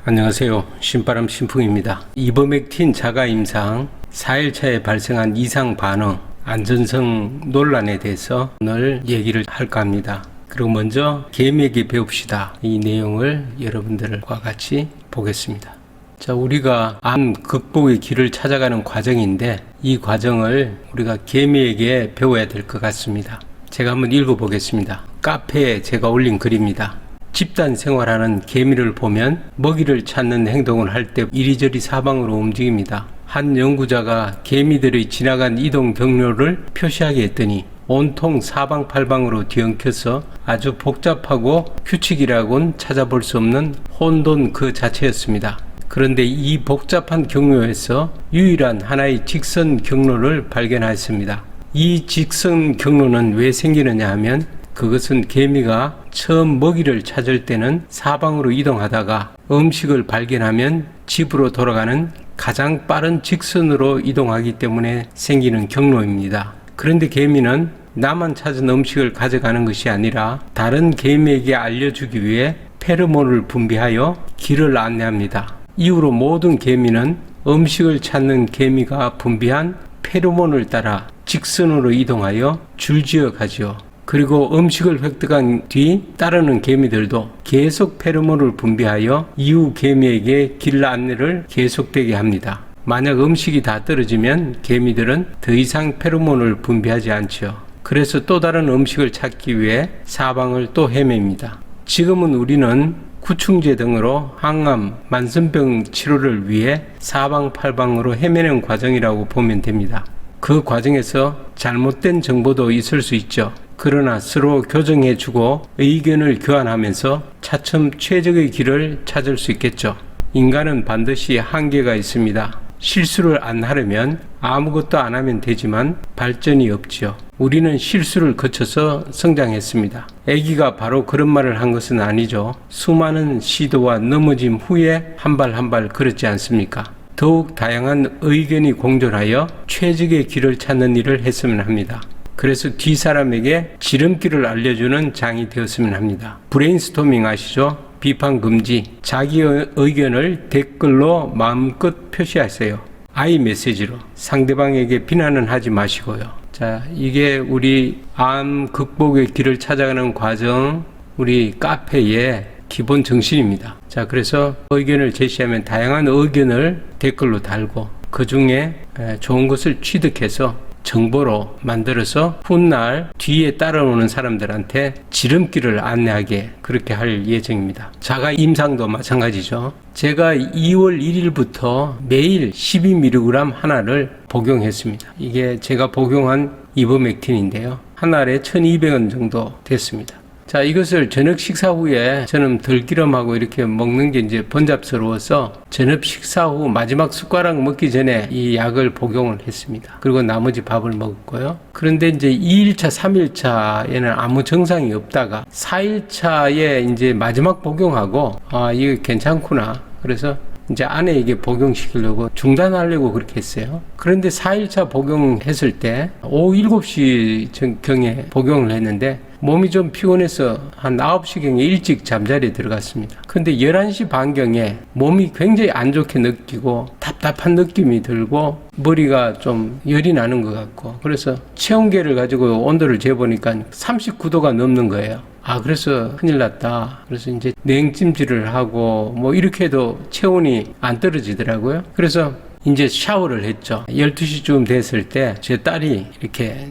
안녕하세요. 신바람 신풍입니다. 이버맥틴 자가 임상 4일차에 발생한 이상 반응, 안전성 논란에 대해서 오늘 얘기를 할까 합니다. 그리고 먼저 개미에게 배웁시다. 이 내용을 여러분들과 같이 보겠습니다. 자, 우리가 암 극복의 길을 찾아가는 과정인데 이 과정을 우리가 개미에게 배워야 될 것 같습니다. 제가 한번 읽어보겠습니다. 카페에 제가 올린 글입니다. 집단 생활하는 개미를 보면 먹이를 찾는 행동을 할 때 이리저리 사방으로 움직입니다. 한 연구자가 개미들의 지나간 이동 경로를 표시하게 했더니 온통 사방팔방으로 뒤엉켜서 아주 복잡하고 규칙이라고는 찾아볼 수 없는 혼돈 그 자체였습니다. 그런데 이 복잡한 경로에서 유일한 하나의 직선 경로를 발견하였습니다. 이 직선 경로는 왜 생기느냐 하면 그것은 개미가 처음 먹이를 찾을 때는 사방으로 이동하다가 음식을 발견하면 집으로 돌아가는 가장 빠른 직선으로 이동하기 때문에 생기는 경로입니다. 그런데 개미는 나만 찾은 음식을 가져가는 것이 아니라 다른 개미에게 알려주기 위해 페로몬을 분비하여 길을 안내합니다. 이후로 모든 개미는 음식을 찾는 개미가 분비한 페로몬을 따라 직선으로 이동하여 줄지어 가지요. 그리고 음식을 획득한 뒤 따르는 개미들도 계속 페로몬을 분비하여 이후 개미에게 길 안내를 계속되게 합니다. 만약 음식이 다 떨어지면 개미들은 더 이상 페로몬을 분비하지 않죠. 그래서 또 다른 음식을 찾기 위해 사방을 또 헤맵니다. 지금은 우리는 구충제 등으로 항암, 만성병 치료를 위해 사방팔방으로 헤매는 과정이라고 보면 됩니다. 그 과정에서 잘못된 정보도 있을 수 있죠. 그러나 서로 교정해주고 의견을 교환하면서 차츰 최적의 길을 찾을 수 있겠죠. 인간은 반드시 한계가 있습니다. 실수를 안 하려면 아무것도 안 하면 되지만 발전이 없지요. 우리는 실수를 거쳐서 성장했습니다. 아기가 바로 그런 말을 한 것은 아니죠. 수많은 시도와 넘어짐 후에 한 발 한 발 걸었지 않습니까? 더욱 다양한 의견이 공존하여 최적의 길을 찾는 일을 했으면 합니다. 그래서 뒷사람에게 지름길을 알려주는 장이 되었으면 합니다. 브레인스토밍 아시죠? 비판 금지. 자기 의견을 댓글로 마음껏 표시하세요. 아이 메시지로. 상대방에게 비난은 하지 마시고요. 자, 이게 우리 암 극복의 길을 찾아가는 과정, 우리 카페의 기본 정신입니다. 자, 그래서 의견을 제시하면 다양한 의견을 댓글로 달고 그 중에 좋은 것을 취득해서 정보로 만들어서 훗날 뒤에 따라오는 사람들한테 지름길을 안내하게 그렇게 할 예정입니다. 자가 임상도 마찬가지죠. 제가 2월 1일부터 매일 12mg 하나를 복용했습니다. 이게 제가 복용한 이버맥틴인데요. 한 알에 1200원 정도 됐습니다. 자, 이것을 저녁 식사 후에 저는 들기름하고 이렇게 먹는 게 이제 번잡스러워서 저녁 식사 후 마지막 숟가락 먹기 전에 이 약을 복용을 했습니다. 그리고 나머지 밥을 먹었고요. 그런데 이제 2일차, 3일차에는 아무 증상이 없다가 4일차에 이제 마지막 복용하고 이거 괜찮구나. 그래서 이제 아내에게 복용시키려고 중단하려고 그렇게 했어요. 그런데 4일차 복용했을 때 오후 7시 경에 복용을 했는데 몸이 좀 피곤해서 한 9시경에 일찍 잠자리에 들어갔습니다. 근데 11시 반경에 몸이 굉장히 안 좋게 느끼고 답답한 느낌이 들고 머리가 좀 열이 나는 것 같고 그래서 체온계를 가지고 온도를 재보니까 39도가 넘는 거예요. 그래서 큰일 났다. 그래서 이제 냉찜질을 하고 뭐 이렇게 해도 체온이 안 떨어지더라고요. 그래서 이제 샤워를 했죠. 12시쯤 됐을 때 제 딸이 이렇게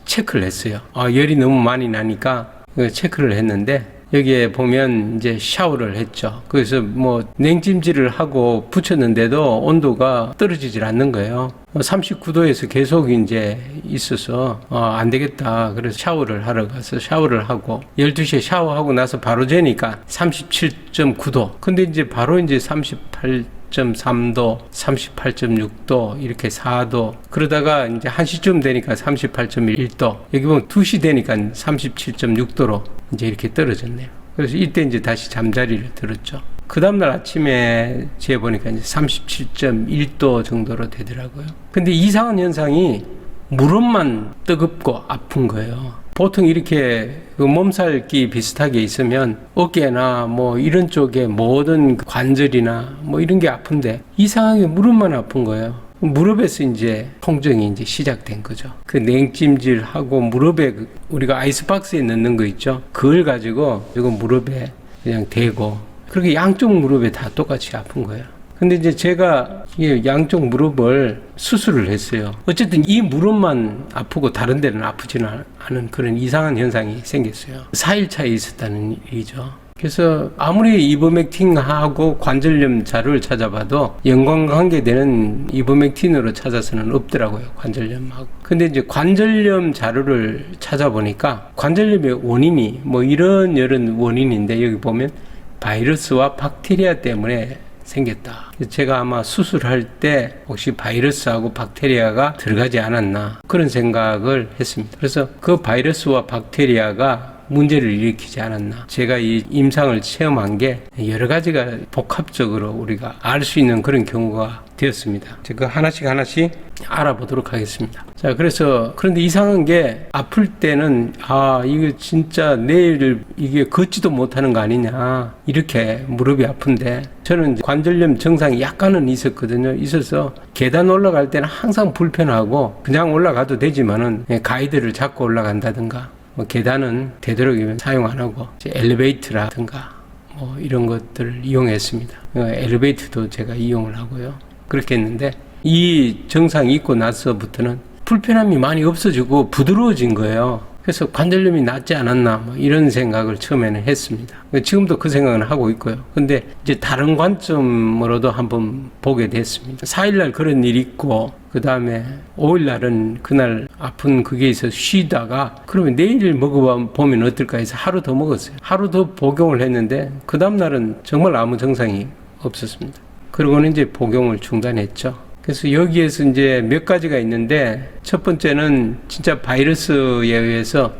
체크를 했어요. 열이 너무 많이 나니까 체크를 했는데 여기에 보면 이제 샤워를 했죠. 그래서 뭐 냉찜질을 하고 붙였는데도 온도가 떨어지질 않는 거예요. 39도에서 계속 이제 있어서 안 되겠다. 그래서 샤워를 하러 가서 샤워를 하고 12시에 샤워하고 나서 바로 재니까 37.9도. 근데 이제 바로 이제 38.3도, 38.6도, 이렇게 4도. 그러다가 이제 1시쯤 되니까 38.1도. 여기 보면 2시 되니까 37.6도로 이제 이렇게 떨어졌네요. 그래서 이때 이제 다시 잠자리를 들었죠. 그 다음날 아침에 재보니까 이제 37.1도 정도로 되더라고요. 근데 이상한 현상이 무릎만 뜨겁고 아픈 거예요. 보통 이렇게 그 몸살기 비슷하게 있으면 어깨나 뭐 이런 쪽에 모든 관절이나 뭐 이런 게 아픈데 이상하게 무릎만 아픈 거예요. 무릎에서 이제 통증이 이제 시작된 거죠. 그 냉찜질하고 무릎에 우리가 아이스박스에 넣는 거 있죠. 그걸 가지고 이거 무릎에 그냥 대고 그렇게 양쪽 무릎에 다 똑같이 아픈 거예요. 근데 이제 제가 이 양쪽 무릎을 수술을 했어요. 어쨌든 이 무릎만 아프고 다른 데는 아프지는 않은 그런 이상한 현상이 생겼어요. 4일 차에 있었다는 일이죠. 그래서 아무리 이버맥틴하고 관절염 자료를 찾아봐도 연관관계되는 이버맥틴으로 찾아서는 없더라고요. 관절염하고. 근데 이제 관절염 자료를 찾아보니까 관절염의 원인이 뭐 이런 원인인데 여기 보면 바이러스와 박테리아 때문에 생겼다. 제가 아마 수술할 때 혹시 바이러스하고 박테리아가 들어가지 않았나 그런 생각을 했습니다. 그래서 그 바이러스와 박테리아가 문제를 일으키지 않았나. 제가 이 임상을 체험한 게 여러 가지가 복합적으로 우리가 알 수 있는 그런 경우가 되었습니다. 제가 하나씩 알아보도록 하겠습니다. 자, 그런데 이상한 게 아플 때는 이거 진짜 내일 이게 걷지도 못하는 거 아니냐. 이렇게 무릎이 아픈데 저는 관절염 증상이 약간은 있었거든요. 있어서 계단 올라갈 때는 항상 불편하고 그냥 올라가도 되지만은 가이드를 잡고 올라간다든가 뭐 계단은 되도록이면 사용 안 하고 엘리베이터라든가 뭐 이런 것들을 이용했습니다. 엘리베이터도 제가 이용을 하고요. 그렇게 했는데 이 증상이 있고 나서부터는 불편함이 많이 없어지고 부드러워진 거예요. 그래서 관절염이 낫지 않았나 뭐 이런 생각을 처음에는 했습니다. 지금도 그 생각은 하고 있고요. 근데 이제 다른 관점으로도 한번 보게 됐습니다. 4일날 그런 일이 있고 그 다음에 5일날은 그날 아픈 그게 있어서 쉬다가 그러면 내일 먹어보면 어떨까 해서 하루 더 먹었어요. 하루 더 복용을 했는데 그 다음날은 정말 아무 증상이 없었습니다. 그러고는 이제 복용을 중단했죠. 그래서 여기에서 이제 몇 가지가 있는데 첫 번째는 진짜 바이러스에 의해서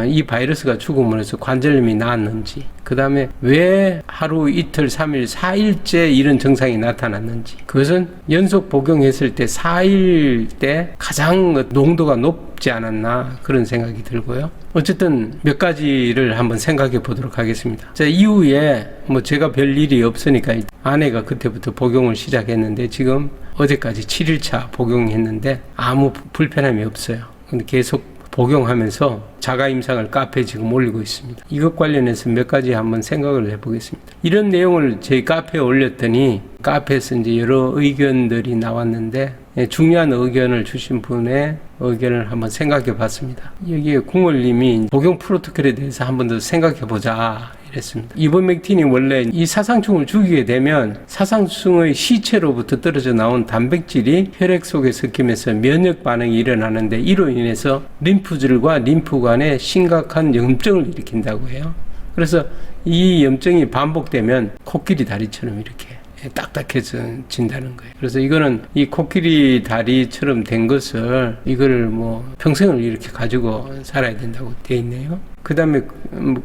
이 바이러스가 죽음으로써 관절염이 나았는지, 그 다음에 왜 하루, 이틀, 3일, 4일째 이런 증상이 나타났는지, 그것은 연속 복용했을 때 4일 때 가장 농도가 높지 않았나 그런 생각이 들고요. 어쨌든 몇 가지를 한번 생각해 보도록 하겠습니다. 자, 이후에 뭐 제가 별 일이 없으니까 아내가 그때부터 복용을 시작했는데 지금 어제까지 7일차 복용했는데 아무 불편함이 없어요. 근데 계속 복용하면서 자가 임상을 카페에 지금 올리고 있습니다. 이것 관련해서 몇 가지 한번 생각을 해보겠습니다. 이런 내용을 저희 카페에 올렸더니 카페에서 이제 여러 의견들이 나왔는데 중요한 의견을 주신 분의 의견을 한번 생각해 봤습니다. 여기에 궁월님이 복용 프로토콜에 대해서 한번 더 생각해 보자 이랬습니다. 이버맥틴이 원래 이 사상충을 죽이게 되면 사상충의 시체로부터 떨어져 나온 단백질이 혈액 속에 섞이면서 면역 반응이 일어나는데 이로 인해서 림프질과 림프관에 심각한 염증을 일으킨다고 해요. 그래서 이 염증이 반복되면 코끼리 다리처럼 이렇게 딱딱해진다는 거예요. 그래서 이거는 이 코끼리 다리처럼 된 것을 이거를 뭐 평생을 이렇게 가지고 살아야 된다고 되어 있네요. 그 다음에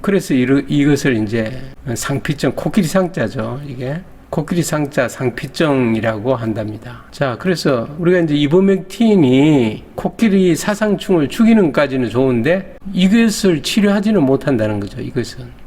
그래서 이것을 이제 상피증, 코끼리 상자죠. 이게 코끼리 상자 상피증이라고 한답니다. 자, 그래서 우리가 이제 이버맥틴이 코끼리 사상충을 죽이는까지는 좋은데 이것을 치료하지는 못한다는 거죠.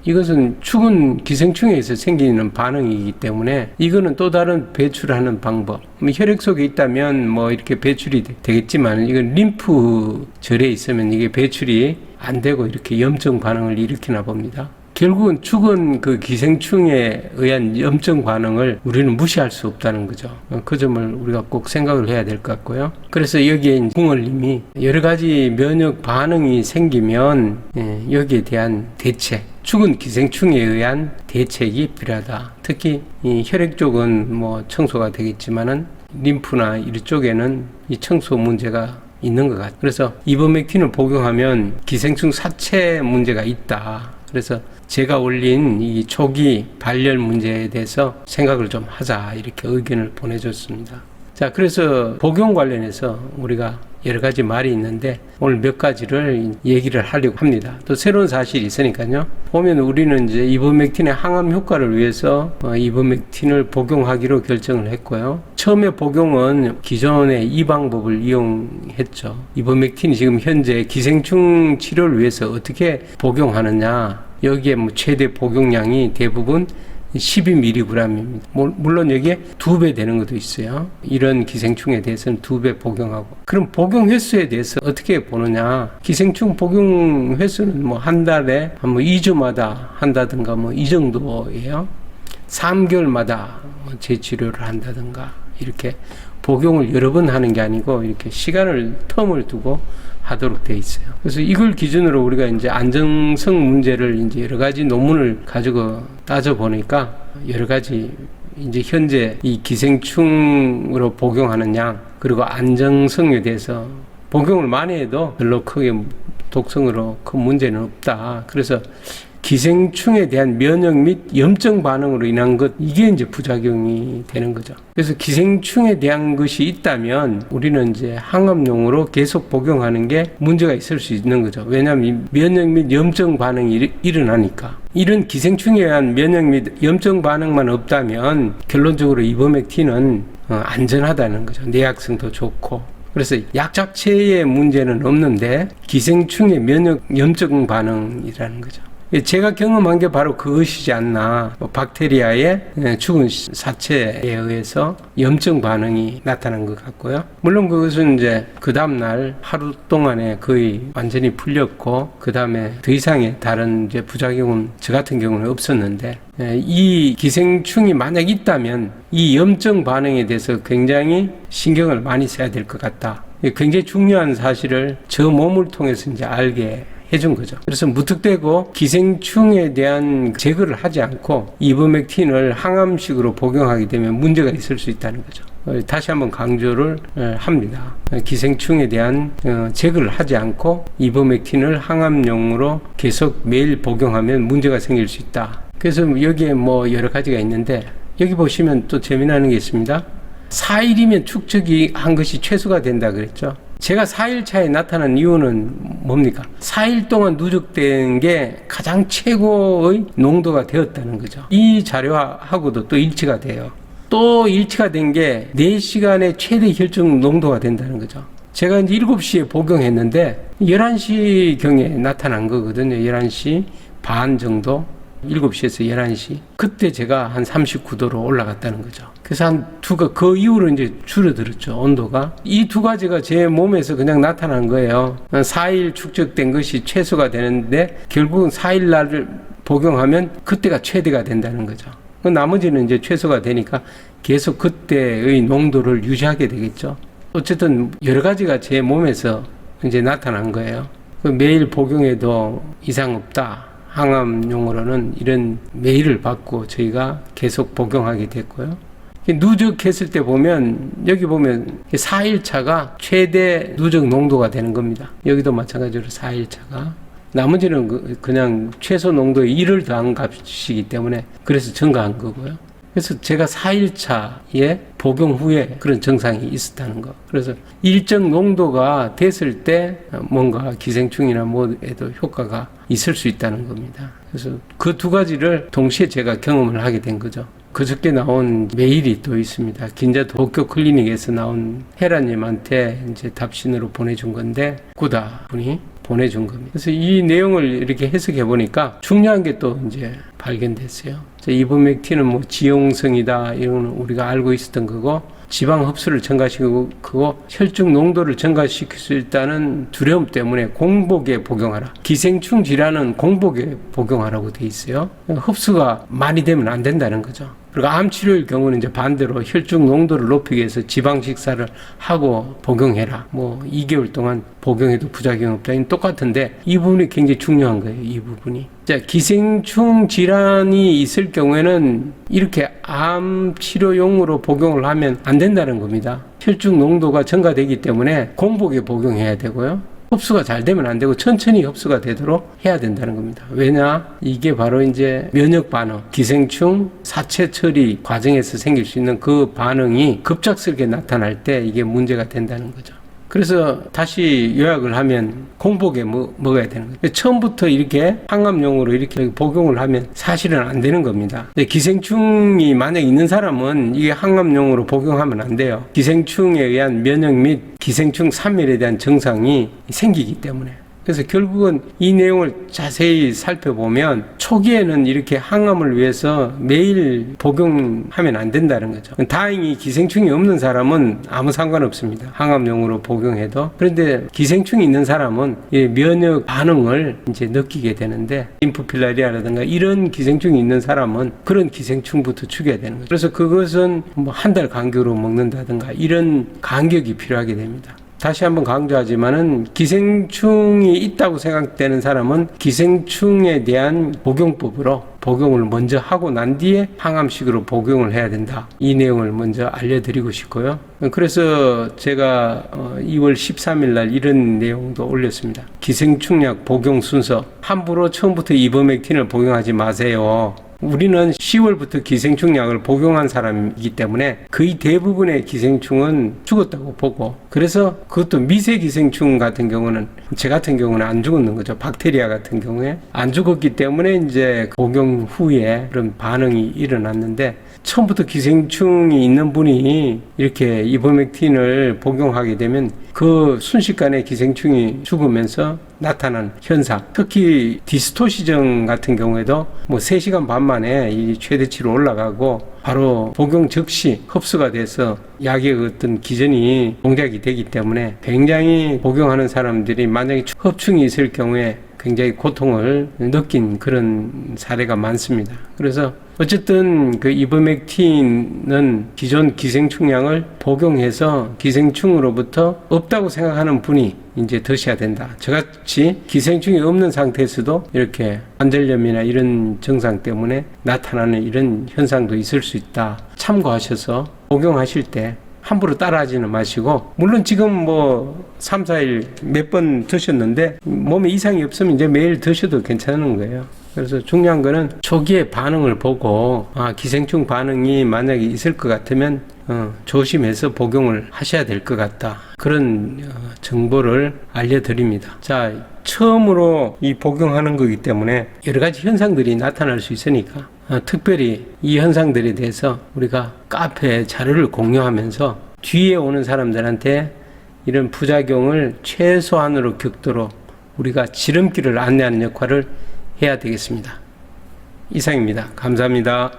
이것은 죽은 기생충에서 생기는 반응이기 때문에 이거는 또 다른 배출하는 방법. 혈액 속에 있다면 뭐 이렇게 배출이 되겠지만 이건 림프절에 있으면 이게 배출이 안 되고 이렇게 염증 반응을 일으키나 봅니다. 결국은 죽은 그 기생충에 의한 염증 반응을 우리는 무시할 수 없다는 거죠. 그 점을 우리가 꼭 생각을 해야 될 것 같고요. 그래서 여기에 궁월님이 여러 가지 면역 반응이 생기면 여기에 대한 대책, 죽은 기생충에 의한 대책이 필요하다. 특히 이 혈액 쪽은 뭐 청소가 되겠지만은 림프나 이쪽에는 이 청소 문제가 있는 것 같아요. 그래서 이버맥틴을 복용하면 기생충 사체 문제가 있다. 그래서 제가 올린 이 초기 발열 문제에 대해서 생각을 좀 하자 이렇게 의견을 보내줬습니다. 자, 그래서 복용 관련해서 우리가 여러 가지 말이 있는데 오늘 몇 가지를 얘기를 하려고 합니다. 또 새로운 사실이 있으니까요. 보면 우리는 이제 이버맥틴의 항암 효과를 위해서 이버맥틴을 복용하기로 결정을 했고요. 처음에 복용은 기존의 이 방법을 이용했죠. 이버맥틴이 지금 현재 기생충 치료를 위해서 어떻게 복용하느냐. 여기에 뭐 최대 복용량이 대부분 12mg입니다. 물론 여기에 2배 되는 것도 있어요. 이런 기생충에 대해서는 2배 복용하고. 그럼 복용 횟수에 대해서 어떻게 보느냐. 기생충 복용 횟수는 뭐 한 달에 뭐 2주마다 한다든가 뭐 이 정도예요. 3개월마다 재치료를 한다든가 이렇게 복용을 여러 번 하는 게 아니고 이렇게 시간을 텀을 두고 하도록 돼 있어요. 그래서 이걸 기준으로 우리가 이제 안정성 문제를 이제 여러 가지 논문을 가지고 따져 보니까 여러 가지 이제 현재 이 기생충으로 복용하는 양 그리고 안정성에 대해서 복용을 많이 해도 별로 크게 독성으로 큰 문제는 없다. 그래서 기생충에 대한 면역 및 염증 반응으로 인한 것, 이게 이제 부작용이 되는 거죠. 그래서 기생충에 대한 것이 있다면 우리는 이제 항암용으로 계속 복용하는 게 문제가 있을 수 있는 거죠. 왜냐하면 면역 및 염증 반응이 일어나니까. 이런 기생충에 의한 면역 및 염증 반응만 없다면 결론적으로 이버맥틴은 안전하다는 거죠. 내약성도 좋고. 그래서 약 자체의 문제는 없는데 기생충의 면역 염증 반응이라는 거죠. 제가 경험한 게 바로 그것이지 않나. 박테리아의 죽은 사체에 의해서 염증 반응이 나타난 것 같고요. 물론 그것은 이제 그 다음날 하루 동안에 거의 완전히 풀렸고, 그 다음에 더 이상의 다른 이제 부작용은 저 같은 경우는 없었는데, 이 기생충이 만약 있다면 이 염증 반응에 대해서 굉장히 신경을 많이 써야 될 것 같다. 굉장히 중요한 사실을 저 몸을 통해서 이제 알게 해준 거죠. 그래서 무턱대고 기생충에 대한 제거를 하지 않고 이버맥틴을 항암식으로 복용하게 되면 문제가 있을 수 있다는 거죠. 다시 한번 강조를 합니다. 기생충에 대한 제거를 하지 않고 이버맥틴을 항암용으로 계속 매일 복용하면 문제가 생길 수 있다. 그래서 여기에 뭐 여러 가지가 있는데, 여기 보시면 또 재미나는 게 있습니다. 4일이면 축적이 한 것이 최소가 된다 그랬죠. 제가 4일 차에 나타난 이유는 뭡니까? 4일 동안 누적된 게 가장 최고의 농도가 되었다는 거죠. 이 자료하고도 또 일치가 돼요. 또 일치가 된 게 4시간의 최대 혈중 농도가 된다는 거죠. 제가 이제 7시에 복용했는데 11시경에 나타난 거거든요. 11시 반 정도. 7시에서 11시. 그때 제가 한 39도로 올라갔다는 거죠. 그래서 그 이후로 이제 줄어들었죠, 온도가. 이 두 가지가 제 몸에서 그냥 나타난 거예요. 4일 축적된 것이 최소가 되는데, 결국은 4일 날을 복용하면 그때가 최대가 된다는 거죠. 나머지는 이제 최소가 되니까 계속 그때의 농도를 유지하게 되겠죠. 어쨌든 여러 가지가 제 몸에서 이제 나타난 거예요. 매일 복용해도 이상 없다. 항암용으로는 이런 메일을 받고 저희가 계속 복용하게 됐고요. 누적했을 때 보면, 여기 보면 4일차가 최대 누적 농도가 되는 겁니다. 여기도 마찬가지로 4일차가. 나머지는 그냥 최소 농도에 1을 더한 값이기 때문에 그래서 증가한 거고요. 그래서 제가 4일차에 복용 후에 그런 증상이 있었다는 거. 그래서 일정 농도가 됐을 때 뭔가 기생충이나 뭐에도 효과가 있을 수 있다는 겁니다. 그래서 그 두 가지를 동시에 제가 경험을 하게 된 거죠. 그저께 나온 메일이 또 있습니다. 긴자 도쿄 클리닉에서 나온 헤라님한테 이제 답신으로 보내준 건데, 구다 분이 보내준 겁니다. 그래서 이 내용을 이렇게 해석해 보니까 중요한 게 또 이제 발견됐어요. 이버맥틴은 뭐 지용성이다, 이런 우리가 알고 있었던 거고, 지방 흡수를 증가시키고 혈중 농도를 증가시킬 수 있다는 두려움 때문에 공복에 복용하라. 기생충 질환은 공복에 복용하라고 돼 있어요. 흡수가 많이 되면 안 된다는 거죠. 그리고 암 치료의 경우는 이제 반대로 혈중 농도를 높이기 위해서 지방 식사를 하고 복용해라. 뭐 2개월 동안 복용해도 부작용 없다. 똑같은데 이 부분이 굉장히 중요한 거예요. 이 부분이. 자, 기생충 질환이 있을 경우에는 이렇게 암 치료용으로 복용을 하면 안 된다는 겁니다. 혈중 농도가 증가되기 때문에 공복에 복용해야 되고요. 흡수가 잘 되면 안 되고 천천히 흡수가 되도록 해야 된다는 겁니다. 왜냐? 이게 바로 이제 면역 반응, 기생충 사체 처리 과정에서 생길 수 있는 그 반응이 급작스럽게 나타날 때 이게 문제가 된다는 거죠. 그래서 다시 요약을 하면 공복에 먹어야 되는 거예요. 처음부터 이렇게 항암용으로 이렇게 복용을 하면 사실은 안 되는 겁니다. 기생충이 만약 있는 사람은 이게 항암용으로 복용하면 안 돼요. 기생충에 의한 면역 및 기생충 산멸에 대한 증상이 생기기 때문에. 그래서 결국은 이 내용을 자세히 살펴보면 초기에는 이렇게 항암을 위해서 매일 복용하면 안 된다는 거죠. 다행히 기생충이 없는 사람은 아무 상관없습니다. 항암용으로 복용해도. 그런데 기생충이 있는 사람은 면역 반응을 이제 느끼게 되는데 인프필라리아라든가 이런 기생충이 있는 사람은 그런 기생충부터 죽여야 되는 거죠. 그래서 그것은 뭐 한 달 간격으로 먹는다든가 이런 간격이 필요하게 됩니다. 다시 한번 강조하지만은 기생충이 있다고 생각되는 사람은 기생충에 대한 복용법으로 복용을 먼저 하고 난 뒤에 항암식으로 복용을 해야 된다. 이 내용을 먼저 알려드리고 싶고요. 그래서 제가 2월 13일 날 이런 내용도 올렸습니다. 기생충약 복용 순서. 함부로 처음부터 이버맥틴을 복용하지 마세요. 우리는 10월부터 기생충약을 복용한 사람이기 때문에 거의 대부분의 기생충은 죽었다고 보고, 그래서 그것도 미세 기생충 같은 경우는, 제 같은 경우는 안 죽었는 거죠. 박테리아 같은 경우에 안 죽었기 때문에 이제 복용 후에 그런 반응이 일어났는데, 처음부터 기생충이 있는 분이 이렇게 이버맥틴을 복용하게 되면 그 순식간에 기생충이 죽으면서 나타난 현상, 특히 디스토시정 같은 경우에도 뭐 3시간 반 만에 이 최대치로 올라가고 바로 복용 즉시 흡수가 돼서 약의 어떤 기전이 동작이 되기 때문에 굉장히 복용하는 사람들이 만약에 흡충이 있을 경우에 굉장히 고통을 느낀 그런 사례가 많습니다. 그래서 어쨌든 그 이버맥틴은 기존 기생충약을 복용해서 기생충으로부터 없다고 생각하는 분이 이제 드셔야 된다. 저같이 기생충이 없는 상태에서도 이렇게 관절염이나 이런 증상 때문에 나타나는 이런 현상도 있을 수 있다. 참고하셔서 복용하실 때 함부로 따라하지는 마시고, 물론 지금 뭐 3, 4일 몇 번 드셨는데 몸에 이상이 없으면 이제 매일 드셔도 괜찮은 거예요. 그래서 중요한 거는 초기에 반응을 보고 기생충 반응이 만약에 있을 것 같으면 조심해서 복용을 하셔야 될 것 같다. 그런 정보를 알려드립니다. 자, 처음으로 이 복용하는 거기 때문에 여러 가지 현상들이 나타날 수 있으니까 특별히 이 현상들에 대해서 우리가 카페에 자료를 공유하면서 뒤에 오는 사람들한테 이런 부작용을 최소한으로 겪도록 우리가 지름길을 안내하는 역할을 해야 되겠습니다. 이상입니다. 감사합니다.